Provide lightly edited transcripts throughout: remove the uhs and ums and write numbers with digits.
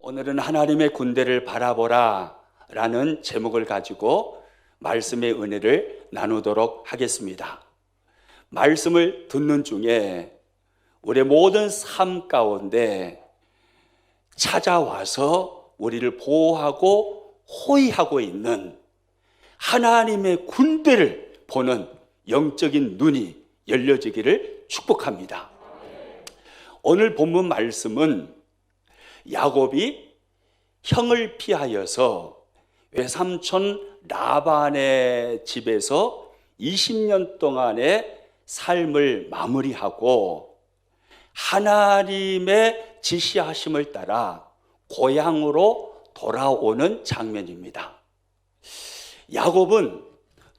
오늘은 하나님의 군대를 바라보라 라는 제목을 가지고 말씀의 은혜를 나누도록 하겠습니다. 말씀을 듣는 중에 우리의 모든 삶 가운데 찾아와서 우리를 보호하고 호위하고 있는 하나님의 군대를 보는 영적인 눈이 열려지기를 축복합니다. 오늘 본문 말씀은 야곱이 형을 피하여서 외삼촌 라반의 집에서 20년 동안의 삶을 마무리하고 하나님의 지시하심을 따라 고향으로 돌아오는 장면입니다. 야곱은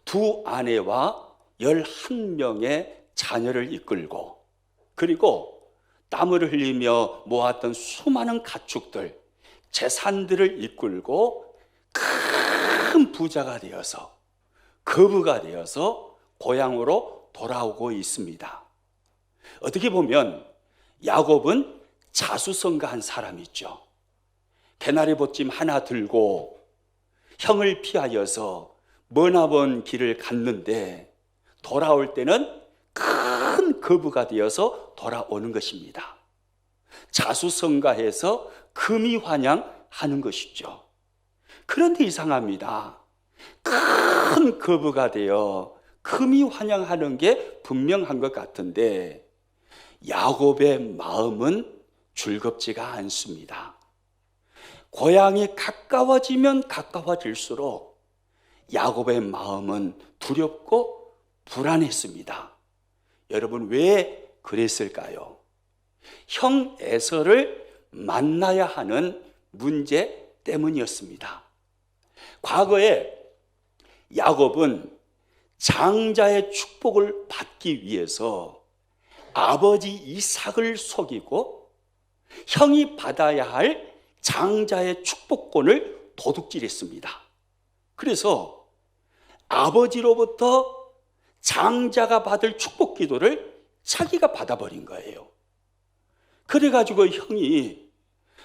두 아내와 11명의 자녀를 이끌고 그리고 땀을 흘리며 모았던 수많은 가축들, 재산들을 이끌고 큰 부자가 되어서 거부가 되어서 고향으로 돌아오고 있습니다. 어떻게 보면 야곱은 자수성가한 사람이죠. 개나리 보찜 하나 들고 형을 피하여서 머나먼 길을 갔는데 돌아올 때는 큰 거부가 되어서 돌아오는 것입니다. 자수성가해서 금이환영하는 것이죠. 그런데 이상합니다. 큰 거부가 되어 금이환영하는 게 분명한 것 같은데 야곱의 마음은 즐겁지가 않습니다. 고향이 가까워지면 가까워질수록 야곱의 마음은 두렵고 불안했습니다. 여러분 왜 그랬을까요? 형 에서를 만나야 하는 문제 때문이었습니다. 과거에 야곱은 장자의 축복을 받기 위해서 아버지 이삭을 속이고 형이 받아야 할 장자의 축복권을 도둑질했습니다. 그래서 아버지로부터 장자가 받을 축복 기도를 자기가 받아버린 거예요. 그래가지고 형이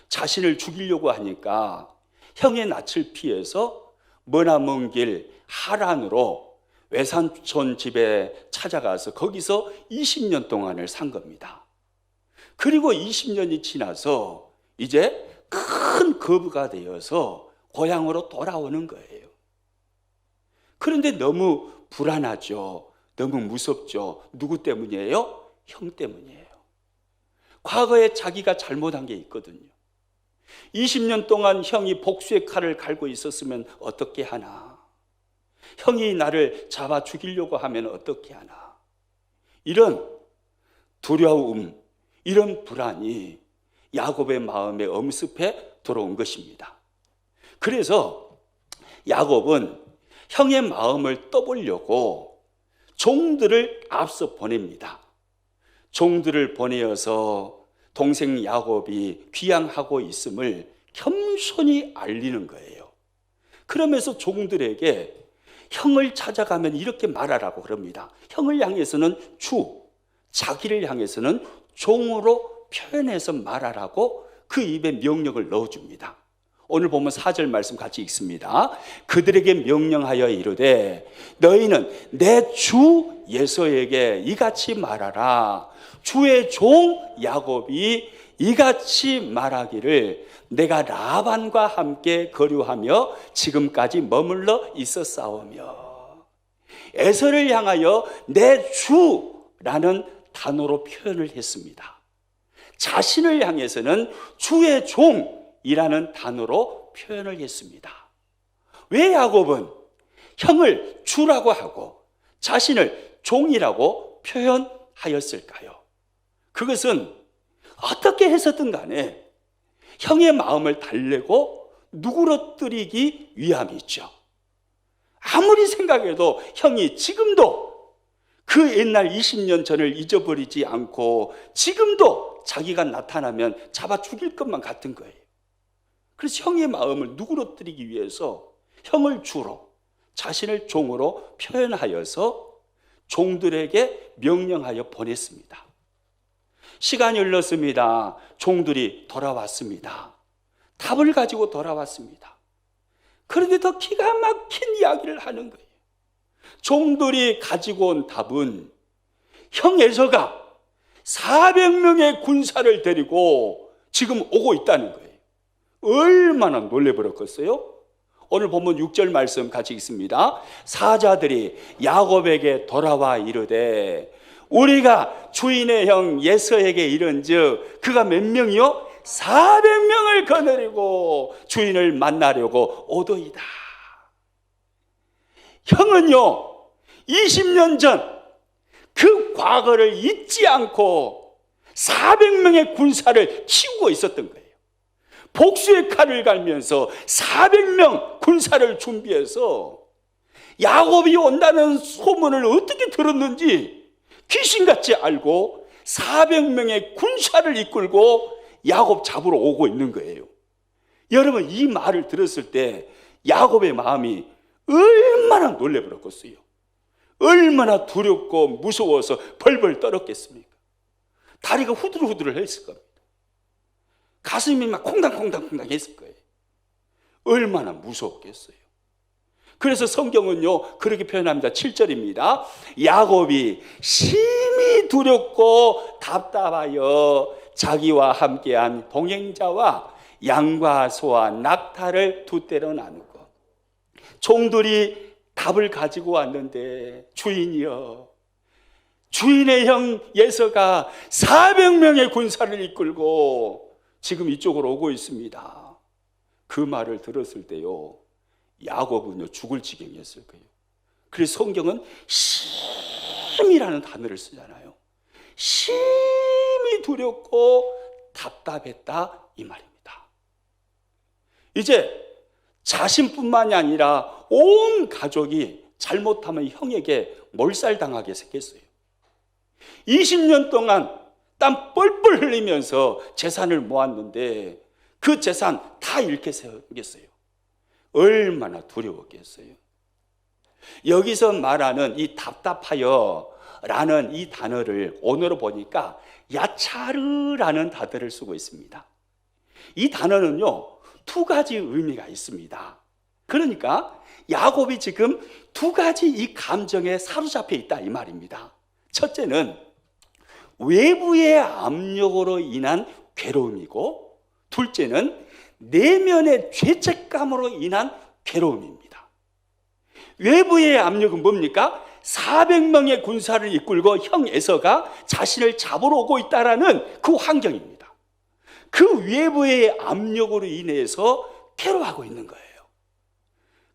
자신을 죽이려고 하니까 형의 낯을 피해서 머나먼 길 하란으로 외삼촌 집에 찾아가서 거기서 20년 동안을 산 겁니다. 그리고 20년이 지나서 이제 큰 거부가 되어서 고향으로 돌아오는 거예요. 그런데 너무 불안하죠. 너무 무섭죠. 누구 때문이에요? 형 때문이에요. 과거에 자기가 잘못한 게 있거든요. 20년 동안 형이 복수의 칼을 갈고 있었으면 어떻게 하나? 형이 나를 잡아 죽이려고 하면 어떻게 하나? 이런 두려움, 이런 불안이 야곱의 마음에 엄습해 들어온 것입니다. 그래서 야곱은 형의 마음을 떠보려고 종들을 앞서 보냅니다. 종들을 보내어서 동생 야곱이 귀향하고 있음을 겸손히 알리는 거예요. 그러면서 종들에게 형을 찾아가면 이렇게 말하라고 그럽니다. 형을 향해서는 주, 자기를 향해서는 종으로 표현해서 말하라고 그 입에 명령을 넣어줍니다. 오늘 보면 4절 말씀 같이 읽습니다. 그들에게 명령하여 이르되 너희는 내 주 예서에게 이같이 말하라. 주의 종 야곱이 이같이 말하기를 내가 라반과 함께 거류하며 지금까지 머물러 있었사오며 에서를 향하여 내 주라는 단어로 표현을 했습니다. 자신을 향해서는 주의 종이라는 단어로 표현을 했습니다. 왜 야곱은 형을 주라고 하고 자신을 종이라고 표현하였을까요? 그것은 어떻게 해서든 간에 형의 마음을 달래고 누그러뜨리기 위함이죠. 아무리 생각해도 형이 지금도 그 옛날 20년 전을 잊어버리지 않고 지금도 자기가 나타나면 잡아 죽일 것만 같은 거예요. 그래서 형의 마음을 누그러뜨리기 위해서 형을 주로 자신을 종으로 표현하여서 종들에게 명령하여 보냈습니다. 시간이 흘렀습니다. 종들이 돌아왔습니다. 답을 가지고 돌아왔습니다. 그런데 더 기가 막힌 이야기를 하는 거예요. 종들이 가지고 온 답은 형 에서가 400명의 군사를 데리고 지금 오고 있다는 거예요. 얼마나 놀래버렸겠어요? 오늘 본문 6절 말씀 같이 읽습니다. 사자들이 야곱에게 돌아와 이르되 우리가 주인의 형 예서에게 이른즉 그가 몇 명이요? 400명을 거느리고 주인을 만나려고 오더이다. 형은요 20년 전 그 과거를 잊지 않고 400명의 군사를 키우고 있었던 거예요. 복수의 칼을 갈면서 400명 군사를 준비해서 야곱이 온다는 소문을 어떻게 들었는지 귀신같이 알고 400명의 군사를 이끌고 야곱 잡으러 오고 있는 거예요. 여러분, 이 말을 들었을 때 야곱의 마음이 얼마나 놀래버렸겠어요. 얼마나 두렵고 무서워서 벌벌 떨었겠습니까? 다리가 후들후들 했을 겁니다. 가슴이 막 콩당콩당콩당 했을 거예요. 얼마나 무서웠겠어요. 그래서 성경은요 그렇게 표현합니다. 7절입니다. 야곱이 심히 두렵고 답답하여 자기와 함께한 동행자와 양과 소와 낙타를 두 떼로 나누고, 종들이 답을 가지고 왔는데 주인이여, 주인의 형 예서가 400명의 군사를 이끌고 지금 이쪽으로 오고 있습니다. 그 말을 들었을 때요 야곱은요 죽을 지경이었을 거예요. 그래서 성경은 심이라는 단어를 쓰잖아요. 심히 두렵고 답답했다 이 말입니다. 이제 자신뿐만이 아니라 온 가족이 잘못하면 형에게 몰살당하게 생겼어요. 20년 동안 땀 뻘뻘 흘리면서 재산을 모았는데 그 재산 다 잃게 생겼어요. 얼마나 두려웠겠어요. 여기서 말하는 이 답답하여 라는 이 단어를 언어로 보니까 야차르라는 단어를 쓰고 있습니다. 이 단어는요 두 가지 의미가 있습니다. 그러니까 야곱이 지금 두 가지 이 감정에 사로잡혀 있다 이 말입니다. 첫째는 외부의 압력으로 인한 괴로움이고, 둘째는 내면의 죄책감으로 인한 괴로움입니다. 외부의 압력은 뭡니까? 400명의 군사를 이끌고 형 에서가 자신을 잡으러 오고 있다라는 그 환경입니다. 그 외부의 압력으로 인해서 괴로워하고 있는 거예요.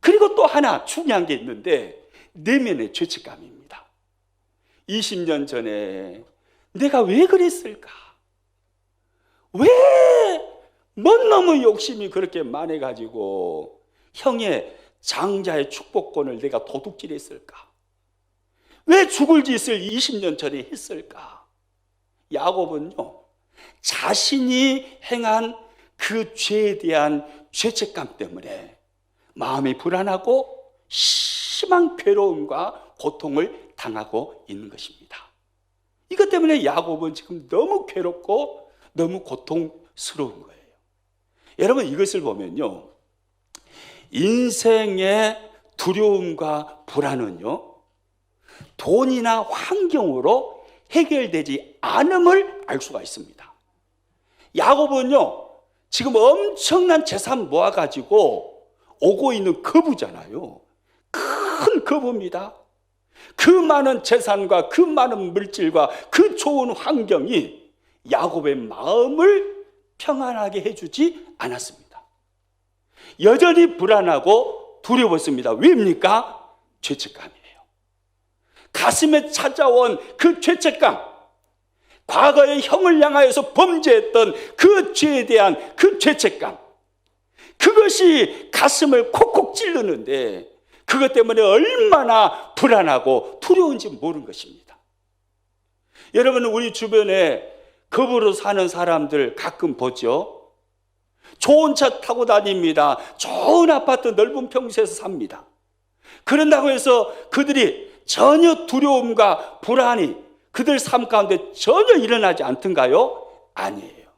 그리고 또 하나 중요한 게 있는데 내면의 죄책감입니다. 20년 전에 내가 왜 그랬을까? 왜 뭔 놈의 욕심이 그렇게 많아가지고 형의 장자의 축복권을 내가 도둑질했을까? 왜 죽을 짓을 20년 전에 했을까? 야곱은요 자신이 행한 그 죄에 대한 죄책감 때문에 마음이 불안하고 심한 괴로움과 고통을 당하고 있는 것입니다. 이것 때문에 야곱은 지금 너무 괴롭고 너무 고통스러운 거예요. 여러분, 이것을 보면요 인생의 두려움과 불안은요 돈이나 환경으로 해결되지 않음을 알 수가 있습니다. 야곱은요 지금 엄청난 재산 모아가지고 오고 있는 거부잖아요. 큰 거부입니다. 그 많은 재산과 그 많은 물질과 그 좋은 환경이 야곱의 마음을 평안하게 해주지 않았습니다. 여전히 불안하고 두려웠습니다. 왜입니까? 죄책감이에요. 가슴에 찾아온 그 죄책감, 과거의 형을 향하여서 범죄했던 그 죄에 대한 그 죄책감, 그것이 가슴을 콕콕 찌르는데 그것 때문에 얼마나 불안하고 두려운지 모르는 것입니다. 여러분, 우리 주변에 겁으로 사는 사람들 가끔 보죠. 좋은 차 타고 다닙니다. 좋은 아파트 넓은 평수에서 삽니다. 그런다고 해서 그들이 전혀 두려움과 불안이 그들 삶 가운데 전혀 일어나지 않던가요? 아니에요.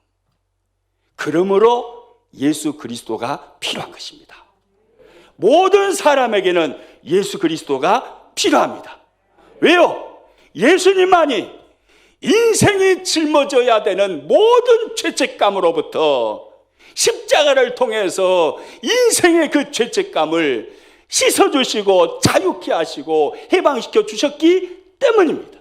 그러므로 예수 그리스도가 필요한 것입니다. 모든 사람에게는 예수 그리스도가 필요합니다. 왜요? 예수님만이 인생이 짊어져야 되는 모든 죄책감으로부터 십자가를 통해서 인생의 그 죄책감을 씻어주시고 자유케 하시고 해방시켜 주셨기 때문입니다.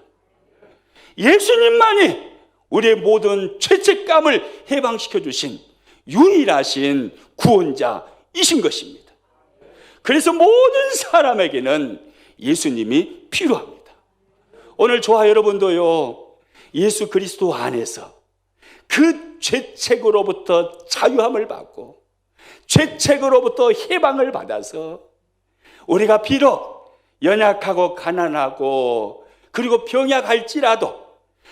예수님만이 우리의 모든 죄책감을 해방시켜 주신 유일하신 구원자이신 것입니다. 그래서 모든 사람에게는 예수님이 필요합니다. 오늘 저와 여러분도요, 예수 그리스도 안에서 그 죄책으로부터 자유함을 받고 죄책으로부터 해방을 받아서 우리가 비록 연약하고 가난하고 그리고 병약할지라도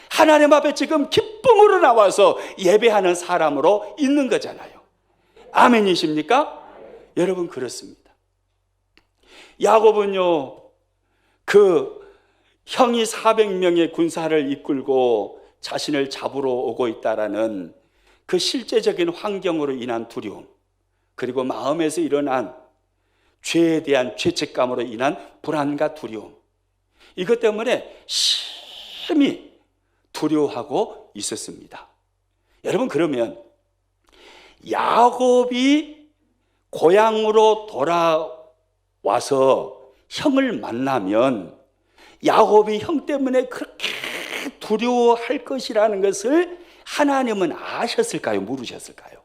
하나님 앞에 지금 기쁨으로 나와서 예배하는 사람으로 있는 거잖아요. 아멘이십니까? 여러분, 그렇습니다. 야곱은요, 그 형이 400명의 군사를 이끌고 자신을 잡으러 오고 있다라는 그 실제적인 환경으로 인한 두려움, 그리고 마음에서 일어난 죄에 대한 죄책감으로 인한 불안과 두려움, 이것 때문에 심히 두려워하고 있었습니다. 여러분, 그러면 야곱이 고향으로 돌아와서 형을 만나면 야곱이 형 때문에 그렇게 두려워할 것이라는 것을 하나님은 아셨을까요? 모르셨을까요?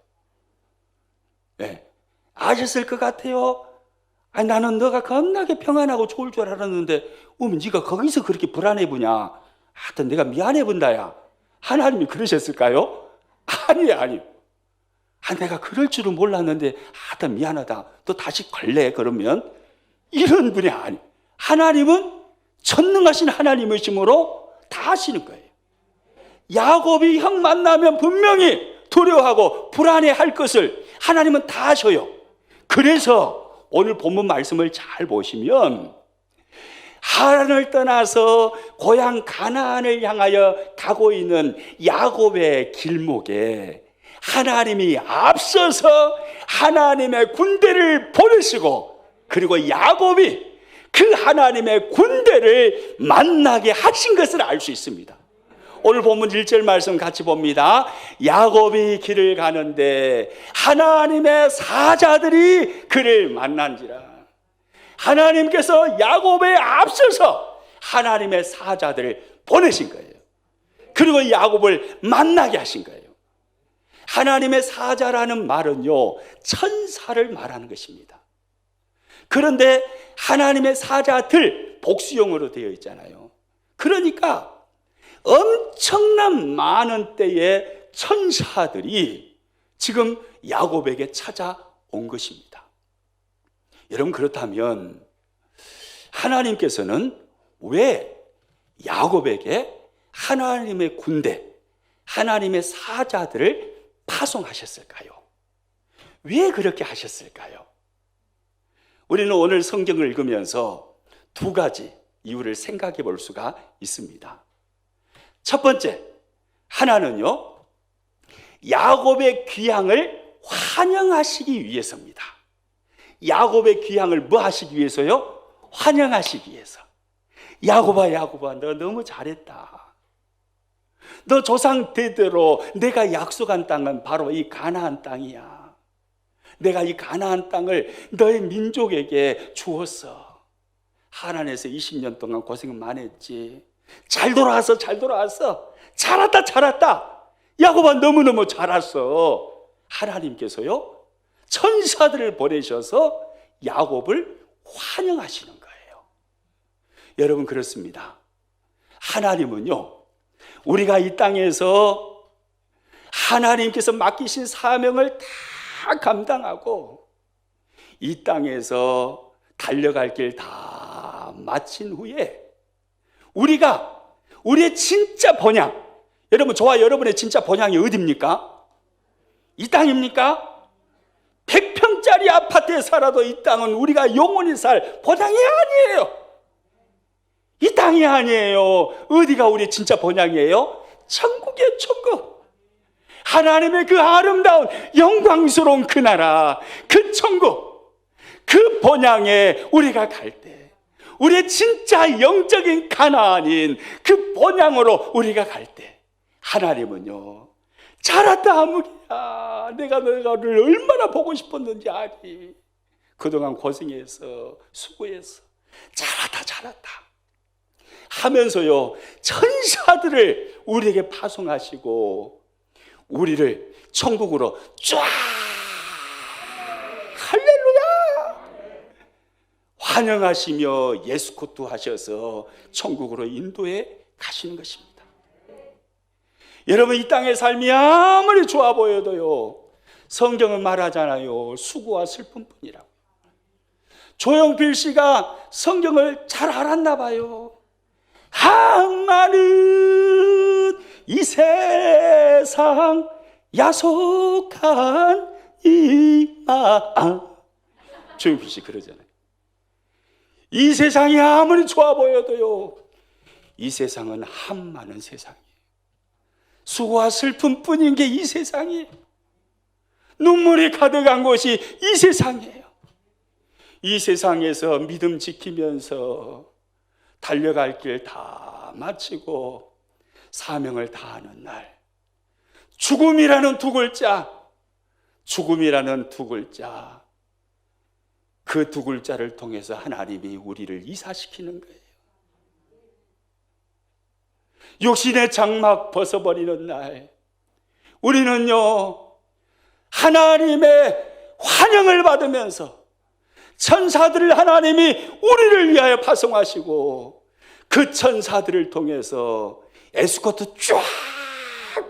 네, 아셨을 것 같아요. 아니, 나는 너가 겁나게 평안하고 좋을 줄 알았는데 네가 거기서 그렇게 불안해 보냐? 하여튼 내가 미안해 본다야. 하나님이 그러셨을까요? 아니에요. 내가 그럴 줄은 몰랐는데 하여튼 미안하다. 또 다시 갈래? 그러면 이런 분이 아니에요. 하나님은 전능하신 하나님이심으로 다 아시는 거예요. 야곱이 형 만나면 분명히 두려워하고 불안해할 것을 하나님은 다 아셔요. 그래서 오늘 본문 말씀을 잘 보시면 하란을 떠나서 고향 가나안을 향하여 가고 있는 야곱의 길목에 하나님이 앞서서 하나님의 군대를 보내시고, 그리고 야곱이 그 하나님의 군대를 만나게 하신 것을 알 수 있습니다. 오늘 본문 1절 말씀 같이 봅니다. 야곱이 길을 가는데 하나님의 사자들이 그를 만난지라. 하나님께서 야곱에 앞서서 하나님의 사자들을 보내신 거예요. 그리고 야곱을 만나게 하신 거예요. 하나님의 사자라는 말은요, 천사를 말하는 것입니다. 그런데 하나님의 사자들 복수형으로 되어 있잖아요. 그러니까 엄청난 많은 때의 천사들이 지금 야곱에게 찾아온 것입니다. 여러분, 그렇다면 하나님께서는 왜 야곱에게 하나님의 군대, 하나님의 사자들을 파송하셨을까요? 왜 그렇게 하셨을까요? 우리는 오늘 성경을 읽으면서 두 가지 이유를 생각해 볼 수가 있습니다. 첫 번째, 하나는요, 야곱의 귀향을 환영하시기 위해서입니다. 야곱의 귀향을 뭐 하시기 위해서요? 환영하시기 위해서. 야곱아, 너 너무 잘했다. 너 조상 대대로 내가 약속한 땅은 바로 이 가나안 땅이야. 내가 이 가나안 땅을 너의 민족에게 주었어. 하란에서 20년 동안 고생 많이 했지. 잘 돌아왔어. 잘했다. 야곱아, 너무너무 잘했어. 하나님께서요, 천사들을 보내셔서 야곱을 환영하시는 거예요. 여러분, 그렇습니다. 하나님은요, 우리가 이 땅에서 하나님께서 맡기신 사명을 다 감당하고 이 땅에서 달려갈 길 다 마친 후에 우리가 우리의 진짜 본향, 여러분, 저와 여러분의 진짜 본향이 어디입니까? 이 땅입니까? 100평짜리 아파트에 살아도 이 땅은 우리가 영원히 살 본향이 아니에요. 이 땅이 아니에요. 어디가 우리 진짜 본향이에요? 천국이에요, 천국. 하나님의 그 아름다운 영광스러운 그 나라, 그 천국, 그 본향에 우리가 갈 때, 우리의 진짜 영적인 가나안인 그 본향으로 우리가 갈 때, 하나님은요, 잘했다 아무개야, 내가 너를 얼마나 보고 싶었는지 아니. 그동안 고생해서 수고해서 잘했다 하면서요, 천사들을 우리에게 파송하시고 우리를 천국으로 쫙, 할렐루야, 환영하시며 예스코트 하셔서 천국으로 인도해 가시는 것입니다. 여러분, 이 땅의 삶이 아무리 좋아 보여도요, 성경은 말하잖아요, 수고와 슬픔뿐이라고. 조용필 씨가 성경을 잘 알았나 봐요. 항마는 이 세상 야속한 이 마음. 조용필 씨 그러잖아요. 이 세상이 아무리 좋아 보여도요, 이 세상은 한많은 세상이에요. 수고와 슬픔뿐인 게 이 세상이에요. 눈물이 가득한 곳이 이 세상이에요. 이 세상에서 믿음 지키면서 달려갈 길 다 마치고 사명을 다하는 날, 죽음이라는 두 글자, 그 두 글자를 통해서 하나님이 우리를 이사시키는 거예요. 육신의 장막 벗어버리는 날, 우리는요, 하나님의 환영을 받으면서 천사들을 하나님이 우리를 위하여 파송하시고 그 천사들을 통해서 에스코트 쫙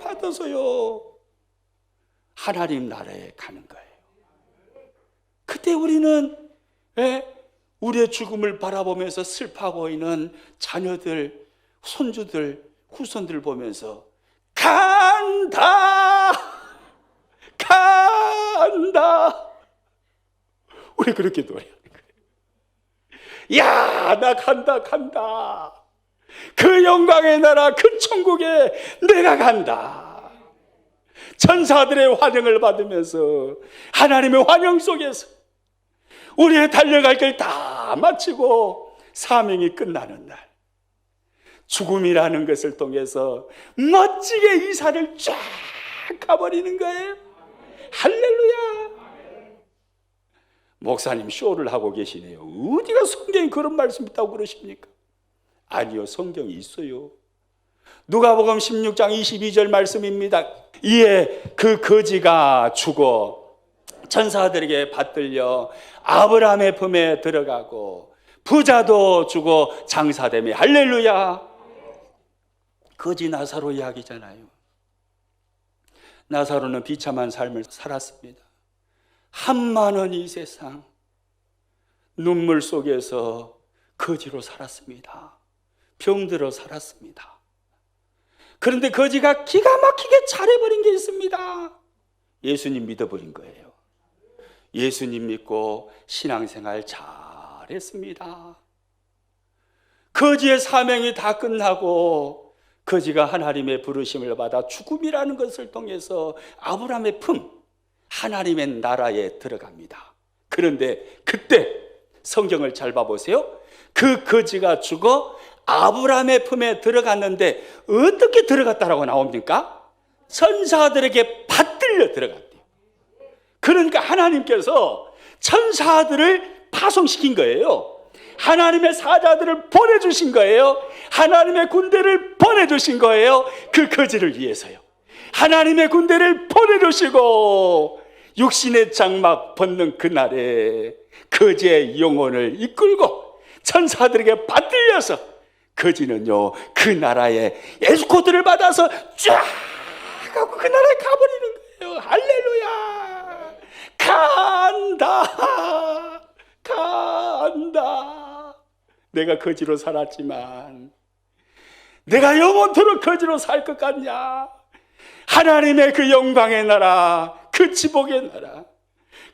받아서요, 하나님 나라에 가는 거예요. 그때 우리는 우리의 죽음을 바라보면서 슬퍼하고 있는 자녀들, 손주들, 후손들 보면서 간다, 우리 그렇게 노래하는 거예요. 야, 나 간다. 그 영광의 나라, 그 천국에 내가 간다. 천사들의 환영을 받으면서 하나님의 환영 속에서 우리의 달려갈 길 다 마치고 사명이 끝나는 날, 죽음이라는 것을 통해서 멋지게 이사를 쫙 가버리는 거예요. 할렐루야. 목사님 쇼를 하고 계시네요. 어디가 성경에 그런 말씀 있다고 그러십니까? 아니요, 성경이 있어요. 누가복음 16장 22절 말씀입니다. 이에 그 거지가 죽어 천사들에게 받들려 아브라함의 품에 들어가고 부자도 죽어 장사되며, 할렐루야. 거지 나사로 이야기잖아요. 나사로는 비참한 삶을 살았습니다. 한많은 이 세상 눈물 속에서 거지로 살았습니다. 병들어 살았습니다. 그런데 거지가 기가 막히게 잘해버린 게 있습니다. 예수님 믿어버린 거예요. 예수님 믿고 신앙생활 잘했습니다. 거지의 사명이 다 끝나고 거지가 하나님의 부르심을 받아 죽음이라는 것을 통해서 아브라함의 품, 하나님의 나라에 들어갑니다. 그런데 그때 성경을 잘 봐보세요. 그 거지가 죽어 아브라함의 품에 들어갔는데 어떻게 들어갔다라고 나옵니까? 천사들에게 받들려 들어갔대요. 그러니까 하나님께서 천사들을 파송시킨 거예요. 하나님의 사자들을 보내주신 거예요. 하나님의 군대를 보내주신 거예요. 그 거지를 위해서요. 하나님의 군대를 보내주시고 육신의 장막 벗는 그날에 거지의 영혼을 이끌고 천사들에게 받들려서 거지는요, 그 나라에 에스코트를 받아서 쫙 하고 그 나라에 가버리는 거예요. 할렐루야. 간다. 내가 거지로 살았지만 내가 영원토록 거지로 살 것 같냐? 하나님의 그 영광의 나라, 그 지복의 나라,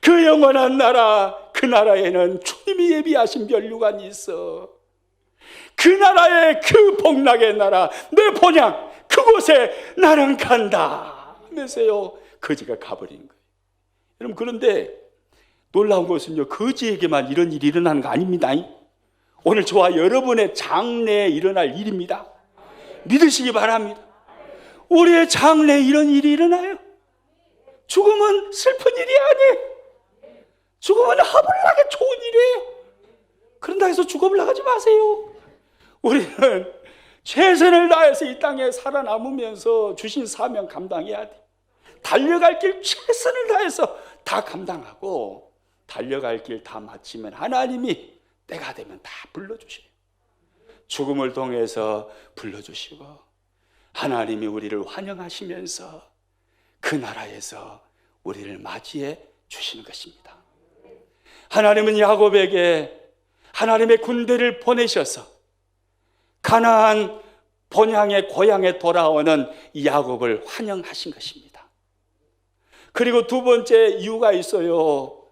그 영원한 나라, 그 나라에는 주님이 예비하신 면류관이 있어. 그 나라의 그 복락의 나라, 내 본향, 그곳에 나는 간다. 하면서요 거지가 가버린 거예요. 여러분, 그런데 놀라운 것은요, 거지에게만 이런 일이 일어나는 거 아닙니다. 오늘 저와 여러분의 장래에 일어날 일입니다. 믿으시기 바랍니다. 우리의 장래에 이런 일이 일어나요. 죽음은 슬픈 일이 아니에요. 죽음은 하물나게 좋은 일이에요. 그런다 해서 죽음을 나가지 마세요. 우리는 최선을 다해서 이 땅에 살아남으면서 주신 사명 감당해야 돼. 달려갈 길 최선을 다해서 다 감당하고, 달려갈 길 다 마치면 하나님이 때가 되면 다 불러주셔요. 죽음을 통해서 불러주시고, 하나님이 우리를 환영하시면서 그 나라에서 우리를 맞이해 주시는 것입니다. 하나님은 야곱에게 하나님의 군대를 보내셔서 가나안 본향의 고향에 돌아오는 야곱을 환영하신 것입니다. 그리고 두 번째 이유가 있어요.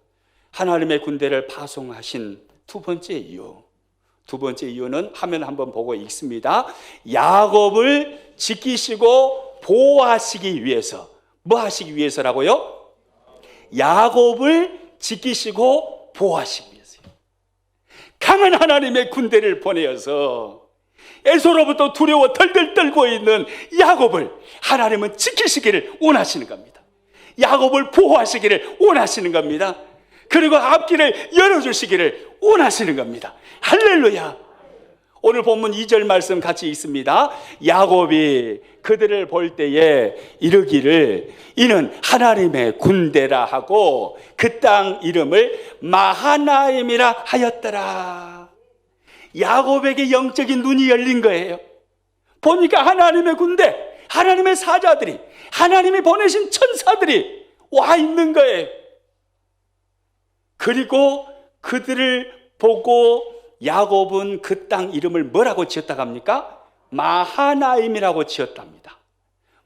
하나님의 군대를 파송하신 두 번째 이유. 두 번째 이유는 화면 한번 보고 읽습니다. 야곱을 지키시고 보호하시기 위해서. 뭐 하시기 위해서라고요? 야곱을 지키시고 보호하시기 위해서요. 강한 하나님의 군대를 보내어서 에서로부터 두려워 덜덜 떨고 있는 야곱을 하나님은 지키시기를 원하시는 겁니다. 야곱을 보호하시기를 원하시는 겁니다. 그리고 앞길을 열어주시기를 원하시는 겁니다. 할렐루야. 오늘 본문 2절 말씀 같이 읽습니다. 야곱이 그들을 볼 때에 이르기를 이는 하나님의 군대라 하고 그 땅 이름을 마하나임이라 하였더라. 야곱에게 영적인 눈이 열린 거예요. 보니까 하나님의 군대, 하나님의 사자들이, 하나님이 보내신 천사들이 와 있는 거예요. 그리고 그들을 보고 야곱은 그 땅 이름을 뭐라고 지었다고 합니까? 마하나임이라고 지었답니다.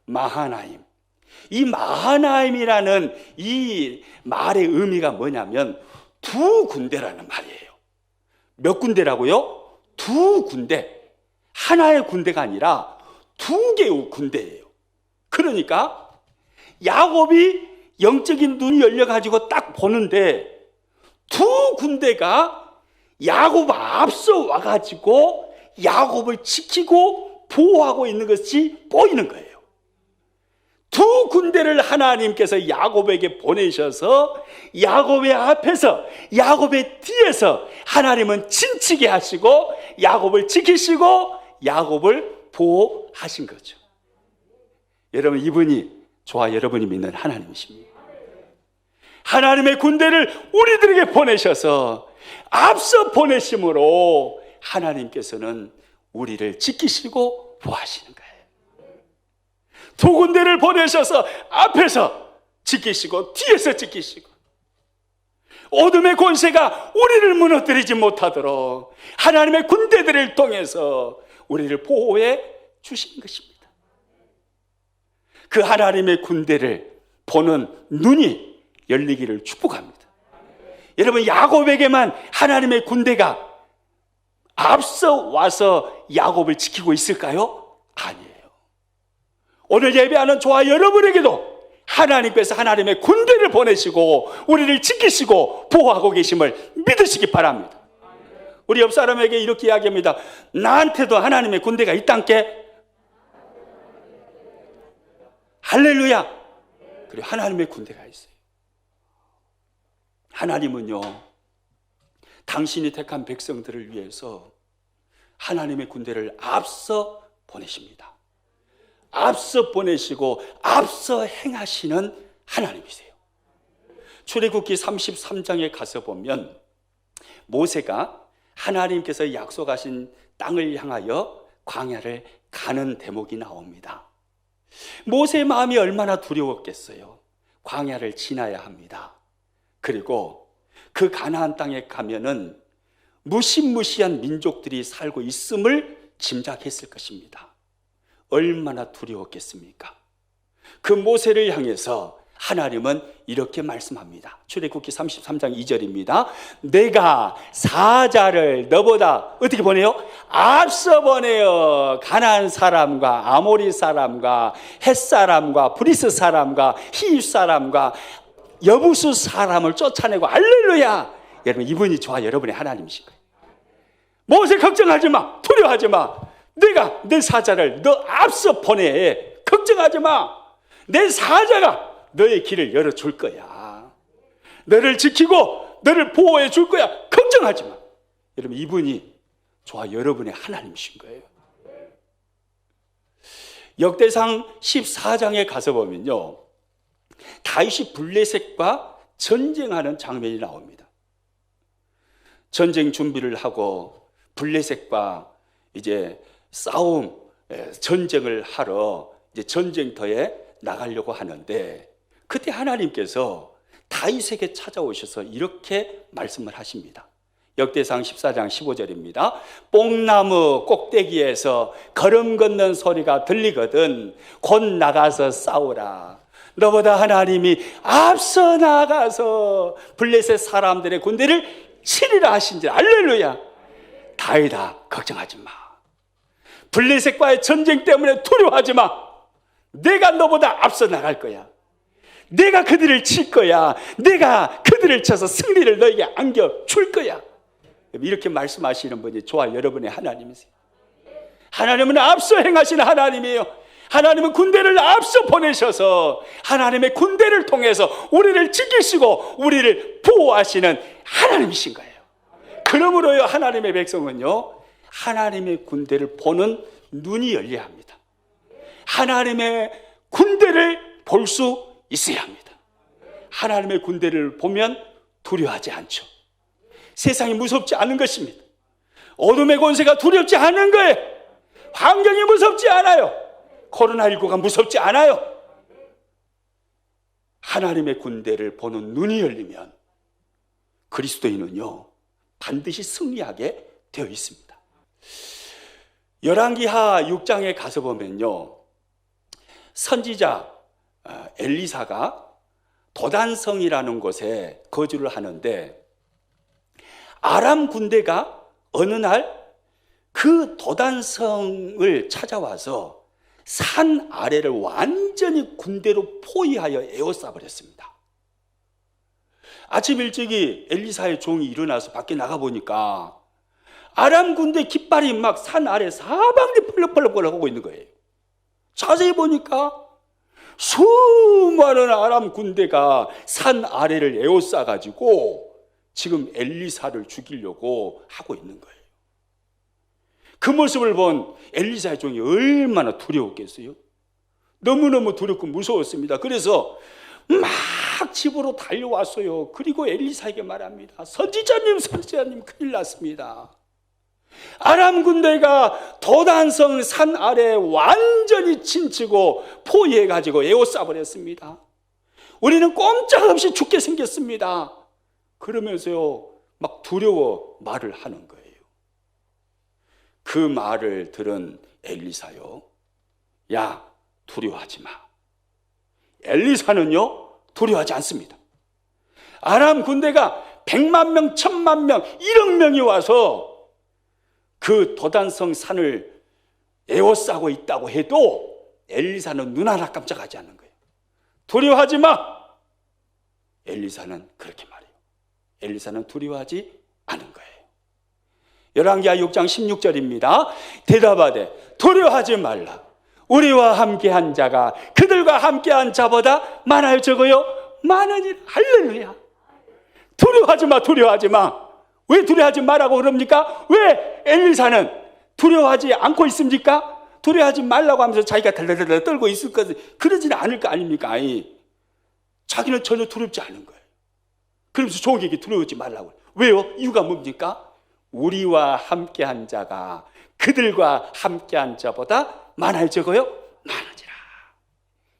마하나임. 이 마하나임이라는 이 말의 의미가 뭐냐면 두 군대라는 말이에요. 몇 군대라고요? 두 군대. 하나의 군대가 아니라 두 개의 군대예요. 그러니까 야곱이 영적인 눈이 열려가지고 딱 보는데 두 군대가 야곱 앞서 와가지고 야곱을 지키고 보호하고 있는 것이 보이는 거예요. 두 군대를 하나님께서 야곱에게 보내셔서 야곱의 앞에서 야곱의 뒤에서 하나님은 진치게 하시고 야곱을 지키시고 야곱을 보호하신 거죠. 여러분, 이분이 저와 여러분이 믿는 하나님이십니다. 하나님의 군대를 우리들에게 보내셔서 앞서 보내심으로 하나님께서는 우리를 지키시고 보호하시는 거예요. 두 군대를 보내셔서 앞에서 지키시고 뒤에서 지키시고 어둠의 권세가 우리를 무너뜨리지 못하도록 하나님의 군대들을 통해서 우리를 보호해 주신 것입니다. 그 하나님의 군대를 보는 눈이 열리기를 축복합니다. 여러분, 야곱에게만 하나님의 군대가 앞서 와서 야곱을 지키고 있을까요? 아니에요. 오늘 예배하는 저와 여러분에게도 하나님께서 하나님의 군대를 보내시고 우리를 지키시고 보호하고 계심을 믿으시기 바랍니다. 우리 옆 사람에게 이렇게 이야기합니다. 나한테도 하나님의 군대가 있단께. 할렐루야. 그리고 하나님의 군대가 있어요. 하나님은요, 당신이 택한 백성들을 위해서 하나님의 군대를 앞서 보내십니다. 앞서 보내시고 앞서 행하시는 하나님이세요. 출애굽기 33장에 가서 보면 모세가 하나님께서 약속하신 땅을 향하여 광야를 가는 대목이 나옵니다. 모세의 마음이 얼마나 두려웠겠어요. 광야를 지나야 합니다. 그리고 그 가나안 땅에 가면은 무시무시한 민족들이 살고 있음을 짐작했을 것입니다. 얼마나 두려웠겠습니까? 그 모세를 향해서 하나님은 이렇게 말씀합니다. 출애굽기 33장 2절입니다. 내가 사자를 너보다 어떻게 보내요? 앞서 보내어 가나안 사람과 아모리 사람과 헷 사람과 브리스 사람과 히윗 사람과 여부수 사람을 쫓아내고 할렐루야. 여러분, 이분이 저와 여러분의 하나님이신 거예요. 모세 걱정하지 마. 두려워하지 마. 내가 내 사자를 너 앞서 보내. 걱정하지 마. 내 사자가 너의 길을 열어줄 거야. 너를 지키고 너를 보호해 줄 거야. 걱정하지 마. 여러분, 이분이 저와 여러분의 하나님이신 거예요. 역대상 14장에 가서 보면요, 다윗이 블레셋과 전쟁하는 장면이 나옵니다. 전쟁 준비를 하고 블레셋과 이제 싸움, 전쟁을 하러 이제 전쟁터에 나가려고 하는데, 그때 하나님께서 다윗에게 찾아오셔서 이렇게 말씀을 하십니다. 역대상 14장 15절입니다. 뽕나무 꼭대기에서 걸음 걷는 소리가 들리거든 곧 나가서 싸우라. 너보다 하나님이 앞서 나가서 블레셋 사람들의 군대를 치리라 하신지라. 할렐루야. 다윗아, 걱정하지 마. 블레셋과의 전쟁 때문에 두려워하지 마. 내가 너보다 앞서 나갈 거야. 내가 그들을 칠 거야. 내가 그들을 쳐서 승리를 너에게 안겨줄 거야. 이렇게 말씀하시는 분이 저와 여러분의 하나님이세요. 하나님은 앞서 행하시는 하나님이에요. 하나님은 군대를 앞서 보내셔서 하나님의 군대를 통해서 우리를 지키시고 우리를 보호하시는 하나님이신 거예요. 그러므로요, 하나님의 백성은요, 하나님의 군대를 보는 눈이 열려야 합니다. 하나님의 군대를 볼 수 있어야 합니다. 하나님의 군대를 보면 두려워하지 않죠. 세상이 무섭지 않은 것입니다. 어둠의 권세가 두렵지 않은 거예요. 환경이 무섭지 않아요. 코로나19가 무섭지 않아요. 하나님의 군대를 보는 눈이 열리면 그리스도인은요, 반드시 승리하게 되어 있습니다. 열왕기하 6장에 가서 보면요, 선지자 엘리사가 도단성이라는 곳에 거주를 하는데, 아람 군대가 어느 날 그 도단성을 찾아와서 산 아래를 완전히 군대로 포위하여 에워싸버렸습니다. 아침 일찍이 엘리사의 종이 일어나서 밖에 나가보니까 아람 군대 깃발이 막 산 아래 사방에 펄럭펄럭 하고 있는 거예요. 자세히 보니까 수많은 아람 군대가 산 아래를 에워싸가지고 지금 엘리사를 죽이려고 하고 있는 거예요. 그 모습을 본 엘리사의 종이 얼마나 두려웠겠어요? 너무너무 두렵고 무서웠습니다. 그래서 막 집으로 달려왔어요. 그리고 엘리사에게 말합니다. 선지자님 큰일 났습니다. 아람 군대가 도단성 산 아래 완전히 침치고 포위해가지고 에워싸버렸습니다. 우리는 꼼짝없이 죽게 생겼습니다. 그러면서요, 막 두려워 말을 하는 거예요. 그 말을 들은 엘리사요, 야, 두려워하지 마. 엘리사는요, 두려워하지 않습니다. 아람 군대가 100만 명, 1000만 명, 1억 명이 와서 그 도단성 산을 에워싸고 있다고 해도 엘리사는 눈 하나 깜짝하지 않는 거예요. 두려워하지 마. 엘리사는 그렇게 말해요. 엘리사는 두려워하지 않은 거예요. 열왕기하 6장 16절입니다. 대답하되 두려워하지 말라. 우리와 함께한 자가 그들과 함께한 자보다 많아요, 적어요? 많으니라. 할렐루야. 두려워하지 마, 두려워하지 마. 왜 두려워하지 말라고 그럽니까? 왜 엘리사는 두려워하지 않고 있습니까? 두려워하지 말라고 하면서 자기가 달달달 떨고 있을 것, 그러지는 않을 거 아닙니까? 아니, 자기는 전혀 두렵지 않은 거예요. 그러면서 종에게 두려워하지 말라고. 왜요? 이유가 뭡니까? 우리와 함께한 자가 그들과 함께한 자보다 많아요, 적어요? 많으니라.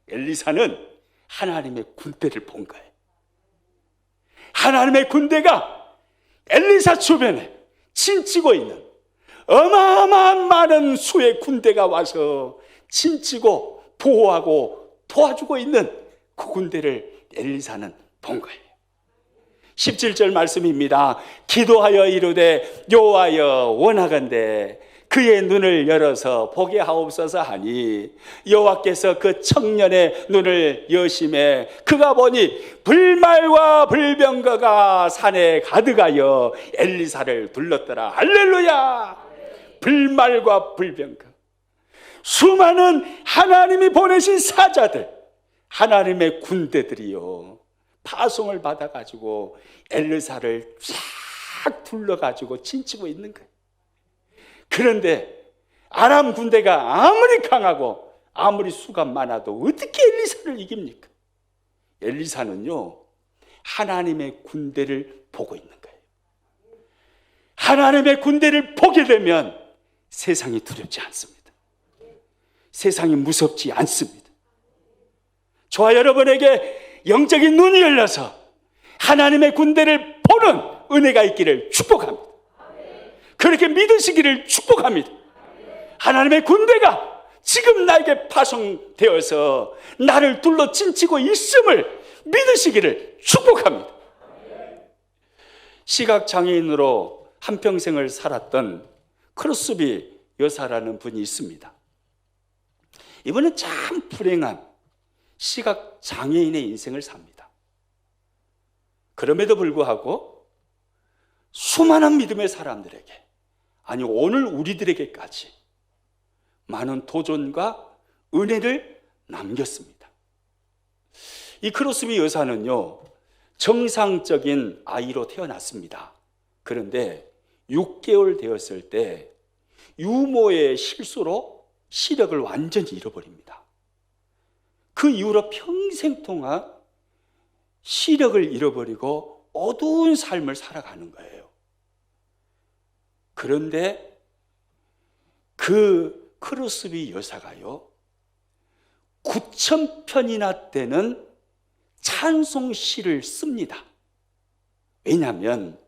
엘리사는 하나님의 군대를 본 거예요. 하나님의 군대가 엘리사 주변에 침치고 있는 어마어마한 많은 수의 군대가 와서 침치고 보호하고 도와주고 있는 그 군대를 엘리사는 본 거예요. 17절 말씀입니다. 기도하여 이르되 여호와여 원하건대 그의 눈을 열어서 보게 하옵소서 하니 여호와께서 그 청년의 눈을 여심해 그가 보니 불말과 불병거가 산에 가득하여 엘리사를 둘렀더라. 할렐루야. 불말과 불병거, 수많은 하나님이 보내신 사자들, 하나님의 군대들이요 파송을 받아가지고 엘리사를 쫙 둘러가지고 진치고 있는 거예요. 그런데 아람 군대가 아무리 강하고 아무리 수가 많아도 어떻게 엘리사를 이깁니까? 엘리사는요 하나님의 군대를 보고 있는 거예요. 하나님의 군대를 보게 되면 세상이 두렵지 않습니다. 세상이 무섭지 않습니다. 저와 여러분에게 영적인 눈이 열려서 하나님의 군대를 보는 은혜가 있기를 축복합니다. 그렇게 믿으시기를 축복합니다. 하나님의 군대가 지금 나에게 파송되어서 나를 둘러 진치고 있음을 믿으시기를 축복합니다. 시각장애인으로 한평생을 살았던 크로스비 여사라는 분이 있습니다. 이분은 참 불행한 시각장애인의 인생을 삽니다. 그럼에도 불구하고 수많은 믿음의 사람들에게, 아니 오늘 우리들에게까지 많은 도전과 은혜를 남겼습니다. 이 크로스비 여사는요 정상적인 아이로 태어났습니다. 그런데 6개월 되었을 때 유모의 실수로 시력을 완전히 잃어버립니다. 그 이후로 평생 동안 시력을 잃어버리고 어두운 삶을 살아가는 거예요. 그런데 그 크로스비 여사가요 9,000편이나 되는 찬송시를 씁니다. 왜냐하면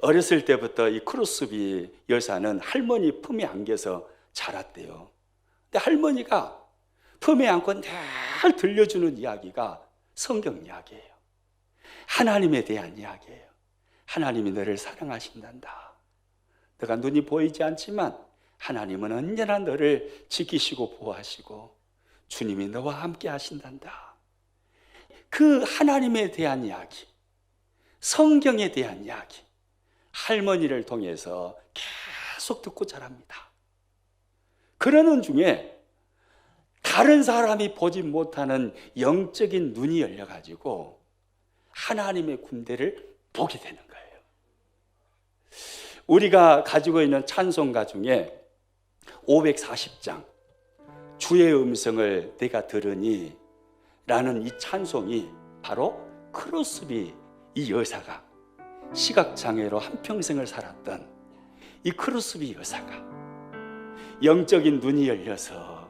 어렸을 때부터 이 크로스비 여사는 할머니 품에 안겨서 자랐대요. 근데 할머니가 품에 안고 늘 들려주는 이야기가 성경 이야기예요. 하나님에 대한 이야기예요. 하나님이 너를 사랑하신단다. 너가 눈이 보이지 않지만 하나님은 언제나 너를 지키시고 보호하시고 주님이 너와 함께 하신단다. 그 하나님에 대한 이야기, 성경에 대한 이야기, 할머니를 통해서 계속 듣고 자랍니다. 그러는 중에 다른 사람이 보지 못하는 영적인 눈이 열려가지고 하나님의 군대를 보게 되는 거예요. 우리가 가지고 있는 찬송가 중에 540장 주의 음성을 내가 들으니 라는 이 찬송이 바로 크로스비 이 여사가 시각장애로 한평생을 살았던 이 크로스비 여사가 영적인 눈이 열려서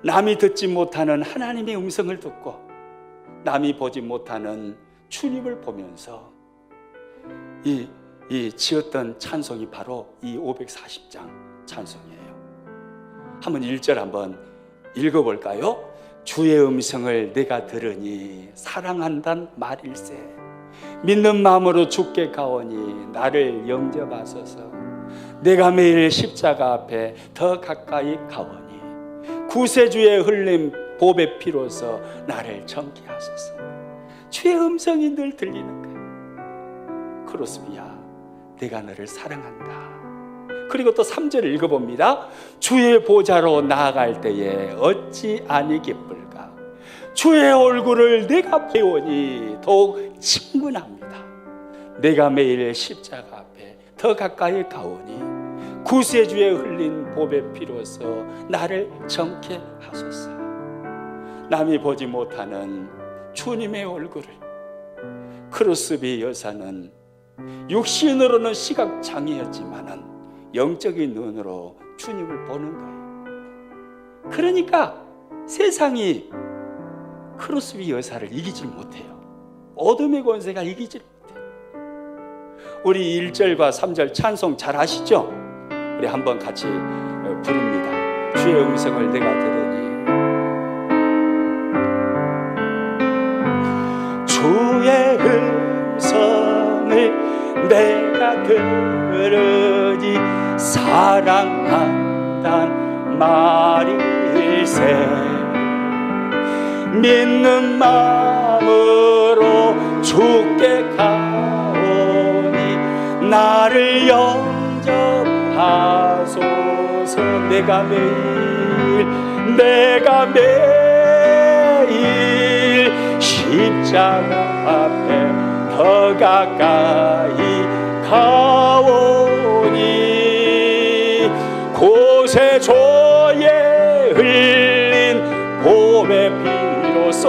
남이 듣지 못하는 하나님의 음성을 듣고 남이 보지 못하는 주님을 보면서 이 지었던 찬송이 바로 이 540장 찬송이에요. 한번 1절 한번 읽어볼까요? 주의 음성을 내가 들으니 사랑한단 말일세 믿는 마음으로 주께 가오니 나를 영접하소서 내가 매일 십자가 앞에 더 가까이 가오니 구세주의 흘린 보배 피로서 나를 정케 하소서. 주의 음성이 늘 들리는 거예요. 크로스비야 내가 너를 사랑한다. 그리고 또 3절을 읽어봅니다. 주의 보좌로 나아갈 때에 어찌 아니 기쁠까 주의 얼굴을 내가 배우니 더욱 친근합니다. 내가 매일 십자가 앞에 더 가까이 가오니 구세주의 흘린 보배 피로서 나를 정케 하소서. 남이 보지 못하는 주님의 얼굴을 크로스비 여사는 육신으로는 시각장애였지만은 영적인 눈으로 주님을 보는 거예요. 그러니까 세상이 크로스비 여사를 이기질 못해요. 어둠의 권세가 이기질 못해요. 우리 1절과 3절 찬송 잘 아시죠? 우리 한번 같이 부릅니다. 주의 음성을 내가 들으니 주의 음성을 내가 들으니 사랑한단 말일세. 믿는 마음으로 주께 가오니 나를 영접하소서. 내가 매일 십자가 앞에 더 가까이 가오니 곳에 조에 흘린 봄의 비로소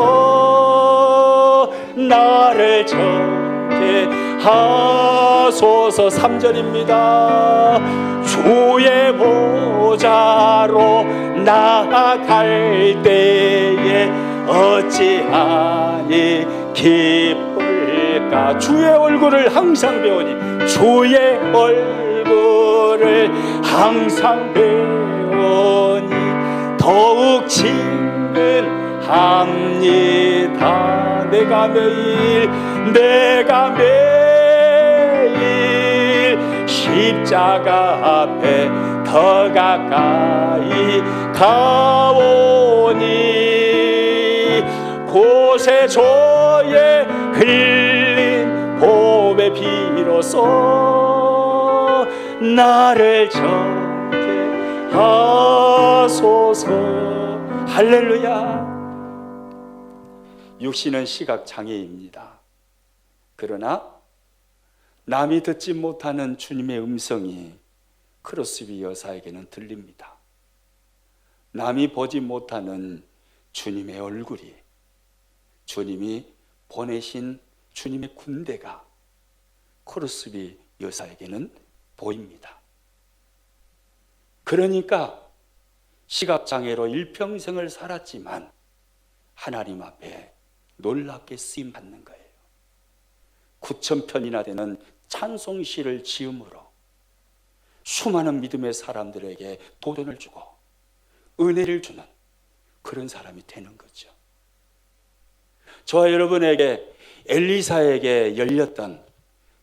나를 정케 하소서. 3절입니다. 주의 보좌로 나아갈 때에 어찌하니 기쁠까. 주의 얼굴을 항상 배우니 주의 얼굴을 항상 배우니 더욱 친근합니다. 내가 매일 십자가 앞에 더 가까이 가오니 곳에 조에 흘린 봄의 비로소 나를 정케 하소서. 할렐루야. 육신은 시각장애입니다. 그러나 남이 듣지 못하는 주님의 음성이 크로스비 여사에게는 들립니다. 남이 보지 못하는 주님의 얼굴이, 주님이 보내신 주님의 군대가 크로스비 여사에게는 보입니다. 그러니까 시각장애로 일평생을 살았지만 하나님 앞에 놀랍게 쓰임받는 거예요. 9,000편이나 되는 찬송시를 지음으로 수많은 믿음의 사람들에게 도전을 주고 은혜를 주는 그런 사람이 되는 거죠. 저와 여러분에게 엘리사에게 열렸던,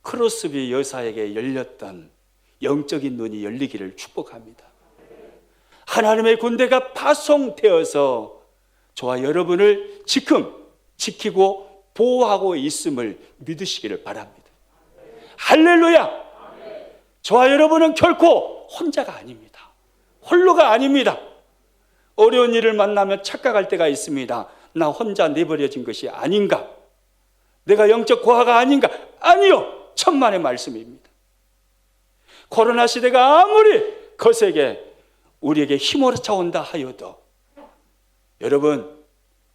크로스비 여사에게 열렸던 영적인 눈이 열리기를 축복합니다. 하나님의 군대가 파송되어서 저와 여러분을 지금 지키고 보호하고 있음을 믿으시기를 바랍니다. 할렐루야. 저와 여러분은 결코 혼자가 아닙니다. 홀로가 아닙니다. 어려운 일을 만나면 착각할 때가 있습니다. 나 혼자 내버려진 것이 아닌가? 내가 영적 고아가 아닌가? 아니요, 천만의 말씀입니다. 코로나 시대가 아무리 거세게 우리에게 휘몰아쳐 온다 하여도 여러분,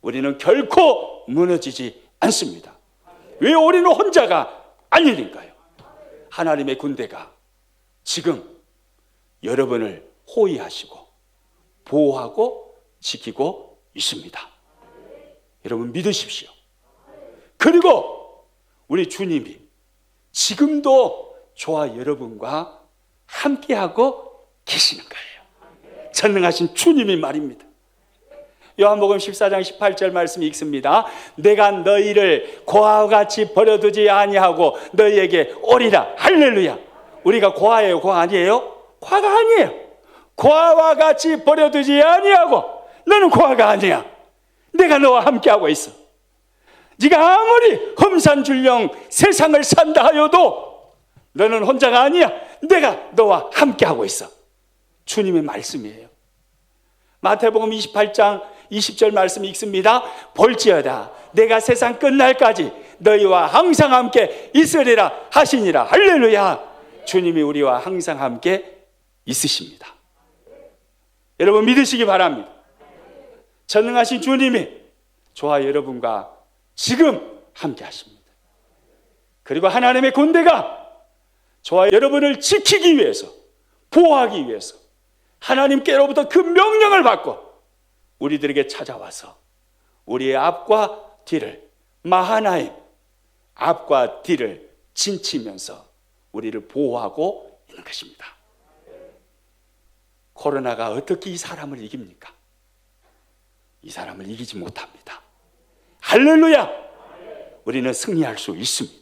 우리는 결코 무너지지 않습니다. 왜 우리는 혼자가 아니니까요. 하나님의 군대가 지금 여러분을 호위하시고 보호하고 지키고 있습니다. 여러분 믿으십시오. 그리고 우리 주님이 지금도 저와 여러분과 함께하고 계시는 거예요. 전능하신 주님이 말입니다. 요한복음 14장 18절 말씀이 읽습니다. 내가 너희를 고아와 같이 버려두지 아니하고 너희에게 오리라. 할렐루야. 우리가 고아예요? 고아 아니에요? 고아가 아니에요. 고아와 같이 버려두지 아니하고 너는 고아가 아니야. 내가 너와 함께하고 있어. 네가 아무리 험산줄령 세상을 산다 하여도 너는 혼자가 아니야. 내가 너와 함께하고 있어. 주님의 말씀이에요. 마태복음 28장 20절 말씀 읽습니다. 볼지어다 내가 세상 끝날까지 너희와 항상 함께 있으리라 하시니라. 할렐루야. 주님이 우리와 항상 함께 있으십니다. 여러분 믿으시기 바랍니다. 전능하신 주님이 저와 여러분과 지금 함께 하십니다. 그리고 하나님의 군대가 저와 여러분을 지키기 위해서, 보호하기 위해서 하나님께로부터 그 명령을 받고 우리들에게 찾아와서 우리의 앞과 뒤를, 마하나임 앞과 뒤를 진치면서 우리를 보호하고 있는 것입니다. 코로나가 어떻게 이 사람을 이깁니까? 이 사람을 이기지 못합니다. 할렐루야. 우리는 승리할 수 있습니다.